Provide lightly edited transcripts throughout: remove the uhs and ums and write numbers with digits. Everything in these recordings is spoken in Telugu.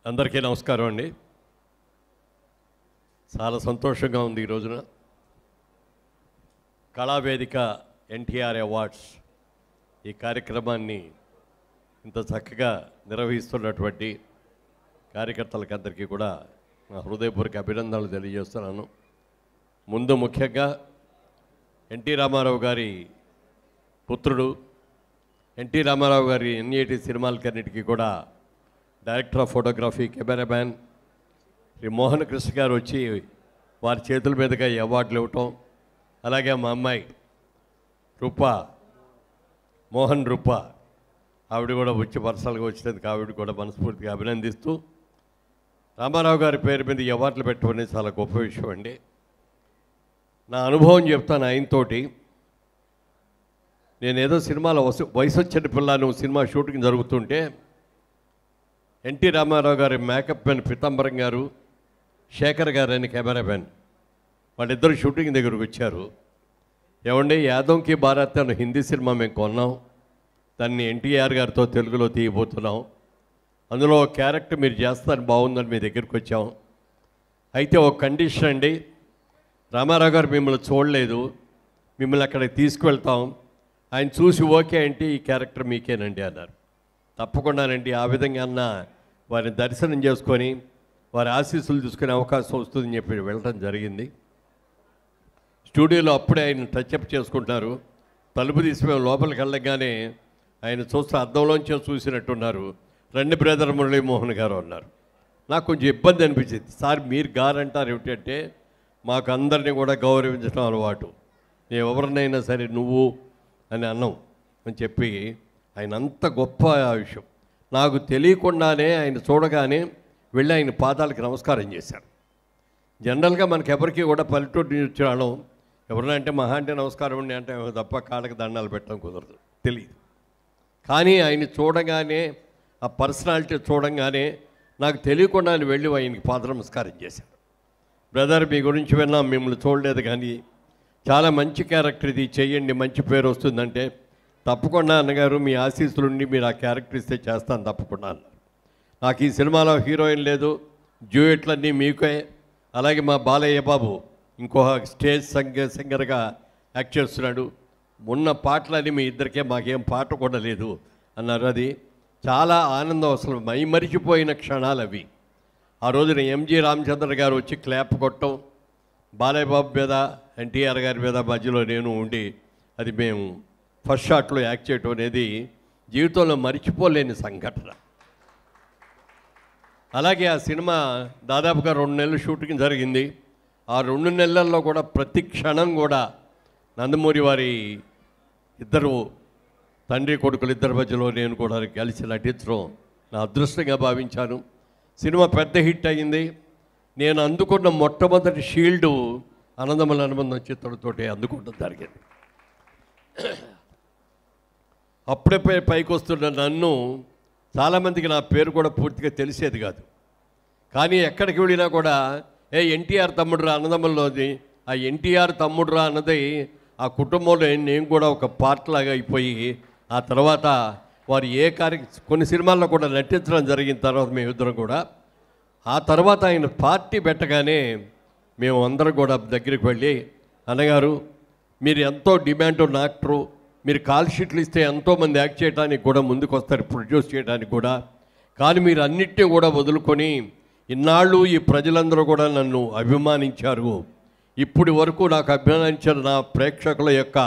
అందరికీ నమస్కారం అండి. చాలా సంతోషంగా ఉంది ఈ రోజున కళావేదిక ఎన్టీఆర్ అవార్డ్స్ ఈ కార్యక్రమాన్ని ఇంత చక్కగా నిర్వహిస్తున్నటువంటి కార్యకర్తలకు అందరికీ కూడా నా హృదయపూర్వక అభినందనలు తెలియజేస్తున్నాను. ముందు ముఖ్యంగా ఎన్టీ రామారావు గారి పుత్రుడు ఎన్టీ రామారావు గారి ఎన్ఏటి సినిమాలకన్నిటికీ కూడా director of photography cameraman Shri Mohan Krishna garu వచ్చి వారి చేతుల మీదుగా ఈ అవార్డులు ఇవ్వటం, అలాగే మా అమ్మాయి మోహన్ రూపా ఆవిడ కూడా వచ్చి పర్సనల్గా వచ్చినందుకు ఆవిడ కూడా మనస్ఫూర్తిగా అభినందిస్తూ, రామారావు గారి పేరు మీద ఈ అవార్డులు పెట్టడం అనేది చాలా గొప్ప విషయం అండి. నా అనుభవం చెప్తాను ఆయనతోటి. నేనేదో సినిమాలో వయసు వచ్చిన పిల్లను సినిమా షూటింగ్ జరుగుతుంటే ఎన్టీ రామారావు గారి మేకప్ మ్యాన్ పీతాంబరం గారు, శేఖర్ గారు అని కెమెరామ్యాన్ వాళ్ళిద్దరు షూటింగ్ దగ్గరకు వచ్చారు. ఏమండి, యాదవ్కి భారత్ అని హిందీ సినిమా మేము కొన్నాం, దాన్ని ఎన్టీఆర్ గారితో తెలుగులో తీయబోతున్నాం, అందులో క్యారెక్టర్ మీరు చేస్తాను బాగుందని మీ దగ్గరికి వచ్చాం. అయితే ఒక కండిషన్ అండి, రామారావు గారు మిమ్మల్ని చూడలేదు, మిమ్మల్ని అక్కడికి తీసుకువెళ్తాం, ఆయన చూసి ఓకే అంటే ఈ క్యారెక్టర్ మీకేనండి అన్నారు. తప్పకుండానండి, ఆ విధంగా అన్న వారిని దర్శనం చేసుకొని వారి ఆశీస్సులు తీసుకునే అవకాశం వస్తుందని చెప్పి వెళ్ళడం జరిగింది. స్టూడియోలో అప్పుడే ఆయన టచ్అప్ చేసుకుంటున్నారు. తలుపు తీసి మేము లోపలికి వెళ్ళగానే ఆయన చూస్తే అద్దంలోంచే చూసినట్టున్నారు. రండి బ్రదర్ మురళీమోహన్ గారు అన్నారు. నాకు కొంచెం ఇబ్బంది అనిపించింది. సార్ మీరు గారు అంటారు ఏమిటంటే, మాకు అందరినీ కూడా గౌరవించడం అలవాటు, నేను ఎవరినైనా సరే నువ్వు అని అన్నాం అని చెప్పి ఆయన అంత గొప్ప విషయం. నాకు తెలియకుండానే ఆయన చూడగానే వెళ్ళి ఆయన పాదాలకు నమస్కారం చేశాను. జనరల్గా మనకి ఎవరికి కూడా పల్లెటూరు నుంచి రావడం, ఎవరైనా అంటే మహా అంటే నమస్కారం అండి అంటే తప్ప కాళ్ళకి దండాలు పెట్టడం కుదరదు, తెలియదు. కానీ ఆయన చూడగానే, ఆ పర్సనాలిటీ చూడంగానే నాకు తెలియకుండా వెళ్ళి ఆయనకి పాద నమస్కారం చేశాను. బ్రదర్ మీ గురించి విన్నాం, మిమ్మల్ని చూడలేదు, కానీ చాలా మంచి క్యారెక్టర్ ఇది, చెయ్యండి మంచి పేరు వస్తుందంటే, తప్పకుండా అన్నగారు మీ ఆశీస్సులుండి మీరు ఆ క్యారెక్టర్ ఇస్తే చేస్తాను తప్పకుండా అన్నారు. నాకు ఈ సినిమాలో హీరోయిన్ లేదు, డ్యూయెట్లన్నీ మీకే, అలాగే మా బాలయ్య బాబు ఇంకొక స్టేజ్ సింగర్గా యాక్ట్ చేస్తున్నాడు, ఉన్న పాటలన్నీ మీ ఇద్దరికే, మాకేం పాట కూడా లేదు అన్నారు. అది చాలా ఆనందం, అసలు మైమరిచిపోయిన క్షణాలు అవి. ఆ రోజున ఎంజి రామచంద్ర గారు వచ్చి క్లాప్ కొట్టడం, బాలయ్య బాబు మీద ఎన్టీఆర్ గారి మీద మధ్యలో నేను ఉండి అది మేము ఫస్ట్ షాట్లో యాక్ట్ చేయటం అనేది జీవితంలో మరిచిపోలేని సంఘటన. అలాగే ఆ సినిమా దాదాపుగా 2 నెలలు షూటింగ్ జరిగింది. ఆ 2 నెలల్లో కూడా ప్రతి క్షణం కూడా నందమూరి వారి ఇద్దరు తండ్రి కొడుకులు ఇద్దరి మధ్యలో నేను కూడా కలిసి నటించడం నా అదృష్టంగా భావించాను. సినిమా పెద్ద హిట్ అయ్యింది. నేను అందుకున్న మొట్టమొదటి షీల్డు అనందమల అనుబంధం చిత్రంతోటి అందుకోవడం జరిగింది. అప్పుడే పైకి వస్తున్న నన్ను చాలామందికి నా పేరు కూడా పూర్తిగా తెలిసేది కాదు. కానీ ఎక్కడికి వెళ్ళినా కూడా ఎన్టీఆర్ తమ్ముడురా అన్నదమ్ముల్లోది, ఆ ఎన్టీఆర్ తమ్ముడురా అన్నది ఆ కుటుంబంలో నేను కూడా ఒక పార్ట్ లాగా అయిపోయి, ఆ తర్వాత వారు కొన్ని సినిమాల్లో కూడా నటించడం జరిగిన తర్వాత మేమిద్దరం కూడా, ఆ తర్వాత ఆయన పార్టీ పెట్టగానే మేము అందరం కూడా దగ్గరికి వెళ్ళి, అన్నగారు మీరు ఎంతో డిమాండ్ ఉన్న యాక్టరు, మీరు కాల్ షీట్లు ఇస్తే ఎంతోమంది యాక్ట్ చేయడానికి కూడా ముందుకు వస్తారు, ప్రొడ్యూస్ చేయడానికి కూడా, కానీ మీరు అన్నిటినీ కూడా వదులుకొని ఇన్నాళ్ళు ఈ ప్రజలందరూ కూడా నన్ను అభిమానించారు, ఇప్పటి వరకు నాకు అభిమానించిన నా ప్రేక్షకుల యొక్క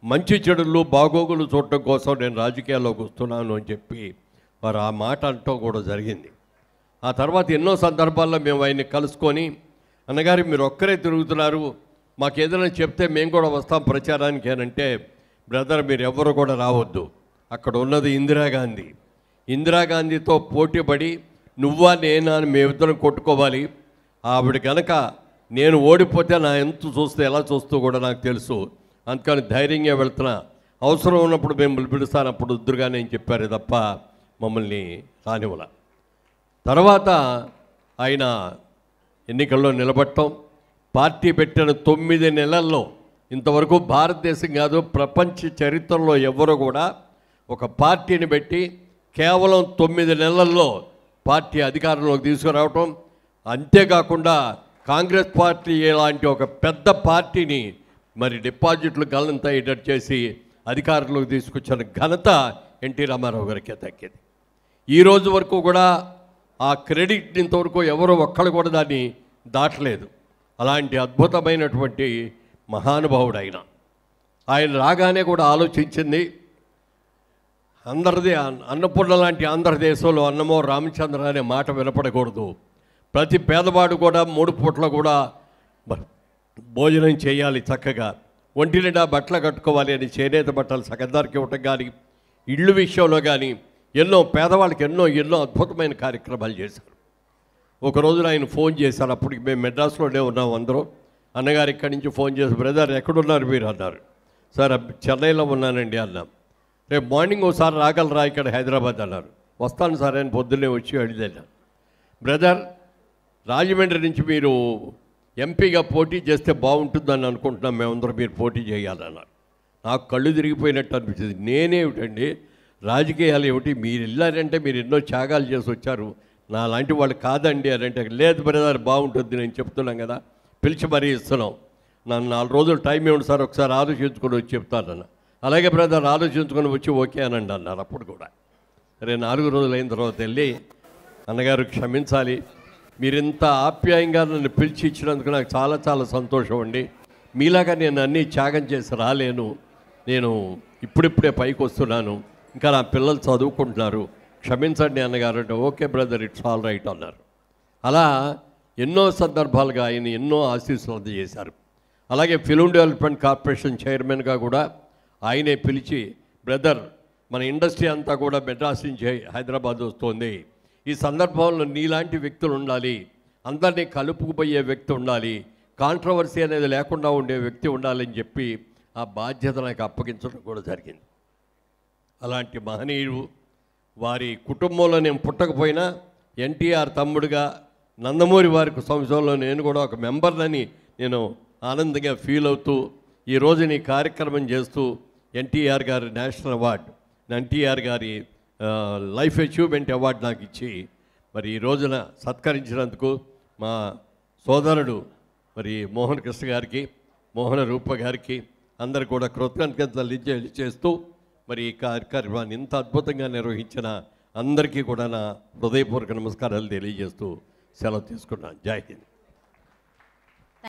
మంచి చెడులు బాగోగులు చూడటం కోసం నేను రాజకీయాల్లోకి వస్తున్నాను అని చెప్పి వారు ఆ మాట అంటూ కూడా జరిగింది. ఆ తర్వాత ఎన్నో సందర్భాల్లో మేము ఆయన్ని కలుసుకొని, అన్నగారు మీరు ఒక్కరే తిరుగుతున్నారు, మాకు ఏదైనా చెప్తే మేము కూడా వస్తాం ప్రచారానికి అని అంటే, బ్రదర్ మీరు ఎవరు కూడా రావద్దు, అక్కడ ఉన్నది ఇందిరాగాంధీతో పోటీపడి నువ్వా నేనా అని మేమిద్దరం కొట్టుకోవాలి, ఆవిడ కనుక నేను ఓడిపోతే నా ఎంత చూస్తే ఎలా చూస్తూ కూడా నాకు తెలుసు, అందుకని ధైర్యంగా వెళ్తున్నా, అవసరం ఉన్నప్పుడు మేము పిలుస్తాను అప్పుడు వద్దురుగానే అని చెప్పారు తప్ప మమ్మల్ని రానివ్వాల. తర్వాత ఆయన ఎన్నికల్లో నిలబడటం, పార్టీ పెట్టిన 9 నెలల్లో ఇంతవరకు భారతదేశం కాదు ప్రపంచ చరిత్రలో ఎవరు కూడా ఒక పార్టీని పెట్టి కేవలం 9 నెలల్లో పార్టీ అధికారంలోకి తీసుకురావటం, అంతేకాకుండా కాంగ్రెస్ పార్టీ లాంటి ఒక పెద్ద పార్టీని మరి డిపాజిట్లు గల్లంత అయ్యేటట్టు చేసి అధికారంలోకి తీసుకొచ్చిన ఘనత ఎన్టీ రామారావు గారికి దక్కింది. ఈ రోజు వరకు కూడా ఆ క్రెడిట్ ఇంతవరకు ఎవరో ఒక్కళ్ళు కూడా దాన్ని దాటలేదు. అలాంటి అద్భుతమైనటువంటి మహానుభావుడు ఆయన రాగానే కూడా ఆలోచించింది, అందరిది అన్నపూర్ణ లాంటి ఆంధ్రదేశంలో అన్నమో రామచంద్ర అనే మాట వినపడకూడదు, ప్రతి పేదవాడు కూడా 3 పూట్ల కూడా భోజనం చేయాలి, చక్కగా ఒంటి నిండా బట్టలు కట్టుకోవాలి అని చేనేత బట్టలు సగందారికి ఇవ్వటం కానీ, ఇళ్ళు విషయంలో కానీ ఎన్నో పేదవాళ్ళకి ఎన్నో అద్భుతమైన కార్యక్రమాలు చేశారు. ఒకరోజున ఆయన ఫోన్ చేశారు, అప్పటికి మేము మెడ్రాస్లోనే ఉన్నాం అందరం. అన్నగారు ఇక్కడి నుంచి ఫోన్ చేసి, బ్రదర్ ఎక్కడున్నారు మీరు అన్నారు. సార్ చెన్నైలో ఉన్నానండి అన్నాం. రేపు మార్నింగ్ ఒకసారి రాగలరా ఇక్కడ హైదరాబాద్ అన్నారు. వస్తాను సార్ అని పొద్దున్నే వచ్చి అడిగాను. బ్రదర్ రాజమండ్రి నుంచి మీరు ఎంపీగా పోటీ చేస్తే బాగుంటుందని అనుకుంటున్నాం మేమందరం, మీరు పోటీ చేయాలన్నారు. నాకు కళ్ళు తిరిగిపోయినట్టు అనిపించింది. నేనేమిటండి రాజకీయాలు ఏమిటి, మీరు వెళ్ళారంటే మీరు ఎన్నో త్యాగాలు చేసి వచ్చారు, నా లాంటి వాళ్ళు కాదండి అని అంటే, లేదు బ్రదర్ బాగుంటుంది నేను చెప్తున్నాం కదా, పిలిచి మరీ ఇస్తున్నాం, నన్ను 4 రోజులు టైం ఇవ్వండి సార్, ఒకసారి ఆలోచించుకొని వచ్చి చెప్తానన్న. అలాగే బ్రదర్ ఆలోచించుకొని వచ్చి ఓకే అనండి అన్నారు. అప్పుడు కూడా సరే 4 రోజులు అయిన తర్వాత వెళ్ళి, అన్నగారు క్షమించాలి, మీరు ఇంత ఆప్యాయంగా నన్ను పిలిచి ఇచ్చినందుకు నాకు చాలా చాలా సంతోషం అండి, మీలాగా నేను అన్నీ త్యాగం చేసి రాలేను, నేను ఇప్పుడిప్పుడే పైకి వస్తున్నాను, ఇంకా నా పిల్లలు చదువుకుంటున్నారు, క్షమించండి అన్నగారు అంటే, okay brother it's all right అన్నారు. అలా ఎన్నో సందర్భాలుగా ఆయన ఎన్నో ఆశీస్సులు అందజేశారు. అలాగే ఫిల్మ్ డెవలప్మెంట్ కార్పొరేషన్ చైర్మన్గా కూడా ఆయనే పిలిచి, బ్రదర్ మన ఇండస్ట్రీ అంతా కూడా మెడ్రాస్ నుంచి హైదరాబాద్ వస్తుంది, ఈ సందర్భంలో నీలాంటి వ్యక్తులు ఉండాలి, అందరినీ కలుపుకుపోయే వ్యక్తి ఉండాలి, కాంట్రవర్సీ అనేది లేకుండా ఉండే వ్యక్తి ఉండాలని చెప్పి ఆ బాధ్యత నాకు అప్పగించడం కూడా జరిగింది. అలాంటి మహనీయుడు, వారి కుటుంబంలో నేను పుట్టకపోయినా ఎన్టీఆర్ తమ్ముడుగా నందమూరి వారికి సంవత్సరంలో నేను కూడా ఒక మెంబర్నని నేను ఆనందంగా ఫీల్ అవుతూ ఈరోజు ఈ కార్యక్రమం చేస్తూ ఎన్టీఆర్ గారి నేషనల్ అవార్డు, ఎన్టీఆర్ గారి లైఫ్ అచీవ్మెంట్ అవార్డు నాకు ఇచ్చి మరి ఈ రోజున సత్కరించినందుకు మా సోదరుడు మరి మోహన్ కృష్ణ గారికి, మోహన రూప గారికి అందరు కూడా కృతజ్ఞతలు చేస్తూ మరి ఈ కార్యక్రమాన్ని ఇంత అద్భుతంగా నిర్వహించిన అందరికీ కూడా నా హృదయపూర్వక నమస్కారాలు తెలియజేస్తూ సెలవు తీసుకున్నాను. జై హింద్.